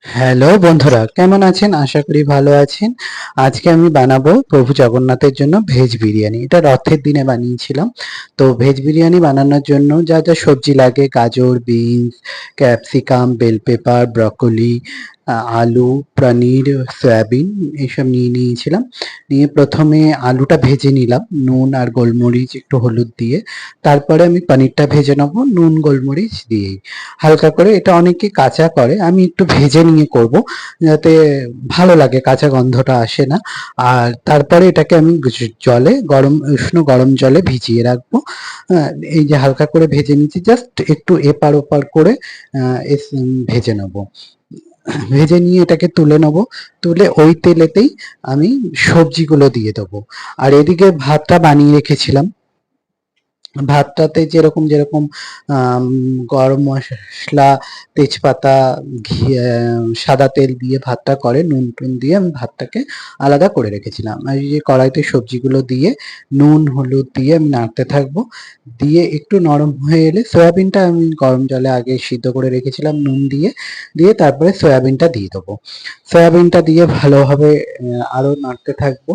Hello বন্ধুরা, কেমন আছেন? আশা করি ভালো আছেন। আজকে আমি বানাবো প্রভু জগন্নাথের জন্য ভেজ বিরিয়ানি। এটা রথের দিনে বানিয়েছিলাম। তো ভেজ বিরিয়ানি বানানোর জন্য যা যা সবজি লাগে, গাজর, beans, capsicum, bell pepper, broccoli, আলু, পনির, সয়াবিন এইসব নিয়ে নিয়েছিলাম। নিয়ে প্রথমে আলুটা ভেজে নিলাম নুন আর গোলমরিচ একটু হলুদ দিয়ে। তারপরে আমি পনিরটা ভেজে নেবো নুন গোলমরিচ দিয়েই হালকা করে। এটা অনেকে কাঁচা করে, আমি একটু ভেজে নিয়ে করব যাতে ভালো লাগে, কাঁচা গন্ধটা আসে না। আর তারপরে এটাকে আমি জলে গরম উষ্ণ গরম জলে ভিজিয়ে রাখবো। এই যে হালকা করে ভেজে নিচ্ছি, জাস্ট একটু এপার ওপার করে ভেজে নেবো। ভেজে নিয়ে এটাকে তুলে নেবো। তুলে ওই তেলেতেই আমি সবজিগুলো দিয়ে দেবো। আর এদিকে ভাতটা বানিয়ে রেখেছিলাম। ভাতটাতে যেরকম যেরকম আম, গরম মশলা, তেজপাতা, ঘি, সাদা তেল দিয়ে ভাতটা করে, নুন টুন দিয়ে আমি ভাতটাকে আলাদা করে রেখেছিলাম। আর এই যে কড়াইতে সবজিগুলো দিয়ে নুন হলুদ দিয়ে আমি নাড়তে থাকবো। দিয়ে একটু নরম হয়ে এলে সয়াবিনটা আমি গরম জলে আগে সিদ্ধ করে রেখেছিলাম নুন দিয়ে। দিয়ে তারপরে সয়াবিনটা দিয়ে দেবো। সয়াবিনটা দিয়ে ভালোভাবে আরো নাড়তে থাকবো।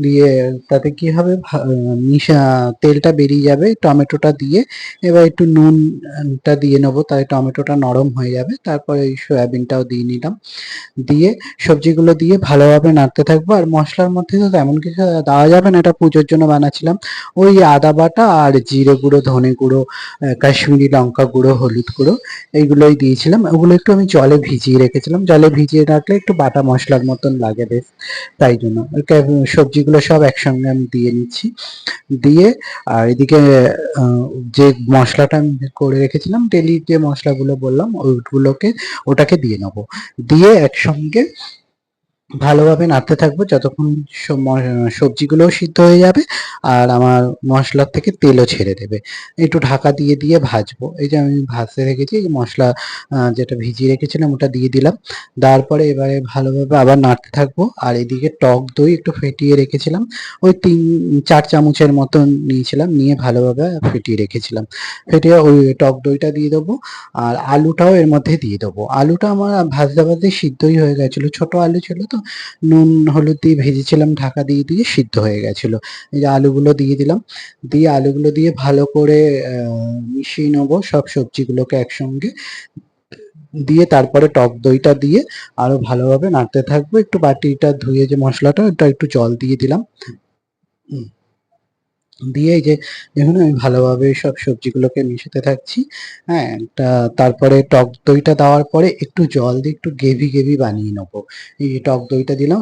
দিয়ে তাতে কি হবে, মিশা তেলটা বেরিয়ে যাবে টমেটোটা দিয়ে। এবার একটু নুনটা দিয়ে নেবো, তাই টমেটোটা নরম হয়ে যাবে। তারপরে এই সয়াবিনটাও দিয়ে নিলাম। দিয়ে সবজিগুলো দিয়ে ভালোভাবে নাড়তে থাকবো। আর মশলার মধ্যে তো তেমন কিছু দেওয়া যাবে না, এটা পুজোর জন্য বানাচ্ছিলাম। ওই আদা বাটা আর জিরে গুঁড়ো, ধনে গুঁড়ো, কাশ্মীরি লঙ্কা গুঁড়ো, হলুদ গুঁড়ো, এইগুলোই দিয়েছিলাম। ওগুলো একটু আমি জলে ভিজিয়ে রেখেছিলাম, জলে ভিজিয়ে রাখলে একটু বাটা মশলার মতন লাগে বেশ, তাই জন্য সবজিগুলো সব একসঙ্গে আমি দিয়ে নিচ্ছি। দিয়ে আর এদিকে আহ, যে মশলাটা আমি করে রেখেছিলাম, ডেলি যে মশলাগুলো বললাম ওইগুলোকে, ওটাকে দিয়ে নেবো। দিয়ে একসঙ্গে ভালোভাবে নাড়তে থাকবো যতক্ষণ সবজিগুলোও সিদ্ধ হয়ে যাবে আর আমার মশলার থেকে তেলও ছেড়ে দেবে। একটু ঢাকা দিয়ে দিয়ে ভাজবো। এই যে আমি ভাজতে রেখেছি, এই যে মশলা যেটা ভিজিয়ে রেখেছিলাম ওটা দিয়ে দিলাম। দেওয়ার পরে এবারে ভালোভাবে আবার নাড়তে থাকবো। আর এদিকে টক দই একটু ফেটিয়ে রেখেছিলাম, ওই 3-4 চামচের মতন নিয়েছিলাম, নিয়ে ভালোভাবে ফেটিয়ে রেখেছিলাম। ফেটিয়ে ওই টক দইটা দিয়ে দেবো। আর আলুটাও এর মধ্যে দিয়ে দেবো। আলুটা আমার ভাজতে ভাজতে সিদ্ধই হয়ে গেছিল, ছোট আলু ছিল তো, নুন হলুদ দিয়ে ভেজেছিলাম, ঢাকা দিয়ে দিয়ে সিদ্ধ হয়ে গেছিল। এই যে আলুগুলো দিয়ে দিলাম। দিয়ে আলুগুলো দিয়ে ভালো করে মিশিয়ে নেবো সব সবজিগুলোকে একসঙ্গে। দিয়ে তারপরে টক দইটা দিয়ে আরো ভালোভাবে নাড়তে থাকবো। একটু বাটিটা ধুয়ে যে মশলাটা, ওটা একটু জল দিয়ে দিলাম। দিয়ে এই যে দেখুন আমি ভালোভাবে সব সবজিগুলোকে মিশাতে থাকছি। হ্যাঁ, তারপরে টক দইটা দেওয়ার পরে একটু জল দিয়ে একটু গ্রেভি গ্রেভি বানিয়ে নেবো। এই যে টক দইটা দিলাম,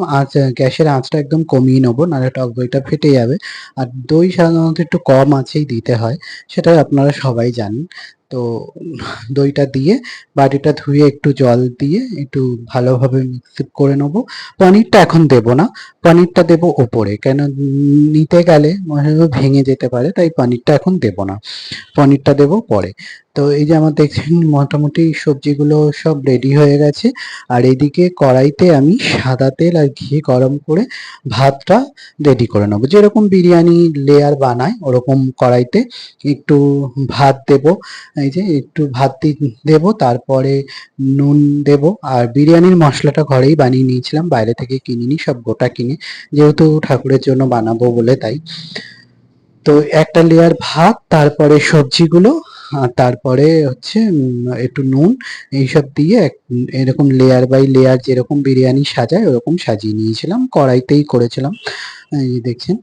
গ্যাসের আঁচটা একদম কমিয়ে নেবো, নাহলে টক দইটা ফেটে যাবে। আর দই সাধারণত একটু কম আঁচেই দিতে হয়, সেটা আপনারা সবাই জানেন। তো দইটা দিয়ে বাটিটা ধুয়ে একটু জল দিয়ে একটু ভালোভাবে মিক্স করে নেবো। পনিরটা এখন দেব না, পনিরটা দেবো ওপরে, কেন নিতে গেলে ভেঙে যেতে পারে, তাই পনিরটা এখন দেব না, পনিরটা দেবো পরে। তো এই যে আমার দেখছেন মোটামুটি সবজিগুলো সব রেডি হয়ে গেছে। আর এদিকে কড়াইতে আমি সাদা তেল আর ঘি গরম করে ভাতটা রেডি করে নেবো, যেরকম বিরিয়ানি লেয়ার বানায় ওরকম কড়াইতে একটু ভাত দেব। এই যে একটু ভাত দেবো, তারপরে নুন দেব। আর বিরিয়ানির মশলাটা ঘরেই বানিয়ে নিয়েছিলাম, বাইরে থেকে কিনিনি, সব গোটা কিনে, যেহেতু ঠাকুরের জন্য বানাবো বলে তাই। তো একটা লেয়ার ভাত, তারপরে সবজিগুলো, আর তারপরে হচ্ছে একটু নুন, এইসব দিয়ে এরকম লেয়ার বাই লেয়ার যেরকম বিরিয়ানি সাজায় ওরকম সাজিয়ে নিয়েছিলাম, কড়াইতেই করেছিলাম। এই যে দেখছেন।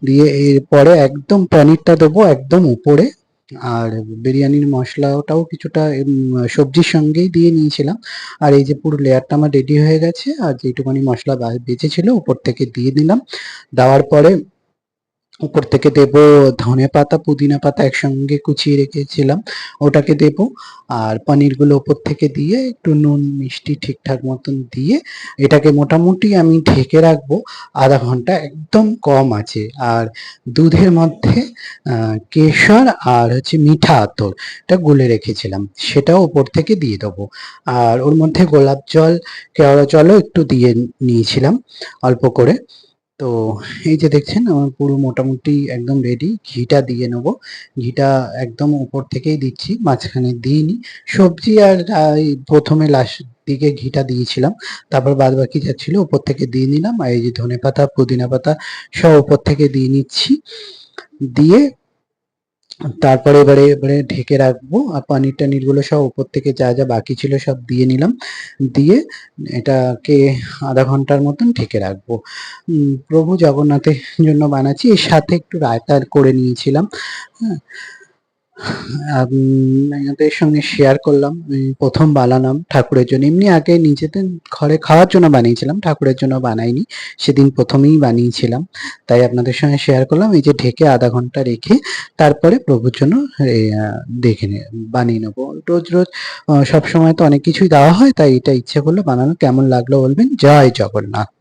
দিয়ে এরপরে একদম পনিরটা দেবো একদম উপরে। আর বিরিয়ানির মশলাটাও কিছুটা সবজির সঙ্গেই দিয়ে নিয়েছিলাম। আর এই যে পুরো লেয়ারটা আমার রেডি হয়ে গেছে, আর যেটুকুনি মশলা বেঁচে ছিল উপর থেকে দিয়ে দিলাম। দেওয়ার পরে উপর থেকে দেব ধনেপাতা, পুদিনা পাতা একসঙ্গে কুচিয়ে রেখেছিলাম, ওটাকে দেব। আর পনিরগুলো উপর থেকে দিয়ে একটু নুন মিষ্টি ঠিকঠাক মতন দিয়ে এটাকে মোটামুটি আমি ঢেকে রাখবো আধা ঘন্টা, একদম কম আছে। আর দুধের মধ্যে কেশর আর হচ্ছে মিঠা আতর, এটা গুলে রেখেছিলাম, সেটাও উপর থেকে দিয়ে দেবো। আর ওর মধ্যে গোলাপ জল, কেওড়া জলও একটু দিয়ে নিয়েছিলাম অল্প করে। তো এই যে দেখছেন আমার পুরো মোটামুটি একদম রেডি। ঘিটা দিয়ে নেবো, ঘিটা একদম উপর থেকেই দিচ্ছি, মাঝখানে দিইনি। সবজি আর এই প্রথমে লাস্ট দিকে ঘিটা দিয়েছিলাম, তারপর বাদ বাকি যা ছিল উপর থেকে দিয়ে নিলাম। আর এই যে ধনেপাতা পুদিনা পাতা সব উপর থেকে দিয়ে নিচ্ছি, দিয়ে তারপরে এবারে এবারে ঢেকে রাখবো। আর পনির টনির গুলো সব উপর থেকে যা যা বাকি ছিল সব দিয়ে নিলাম, দিয়ে এটাকে আধা ঘন্টার মতন ঢেকে রাখবো। প্রভু জগন্নাথের জন্য বানাচ্ছি, এর সাথে একটু রায়তা করে নিয়েছিলাম। হ্যাঁ, আপনাদের সঙ্গে শেয়ার করলাম, প্রথম বানালাম ঠাকুরের জন্য। এমনি আগে নিজেদের ঘরে খাওয়ার জন্য বানিয়েছিলাম, ঠাকুরের জন্য বানাইনি, সেদিন প্রথমেই বানিয়েছিলাম, তাই আপনাদের সঙ্গে শেয়ার করলাম। এই যে ঢেকে আধা ঘন্টা রেখে তারপরে প্রভুর জন্য বানিয়ে নেবো। রোজ রোজ সব সময় তো অনেক কিছুই দেওয়া হয়, তাই এটা ইচ্ছে করলো বানানো। কেমন লাগলো বলবেন। জয় জগন্নাথ।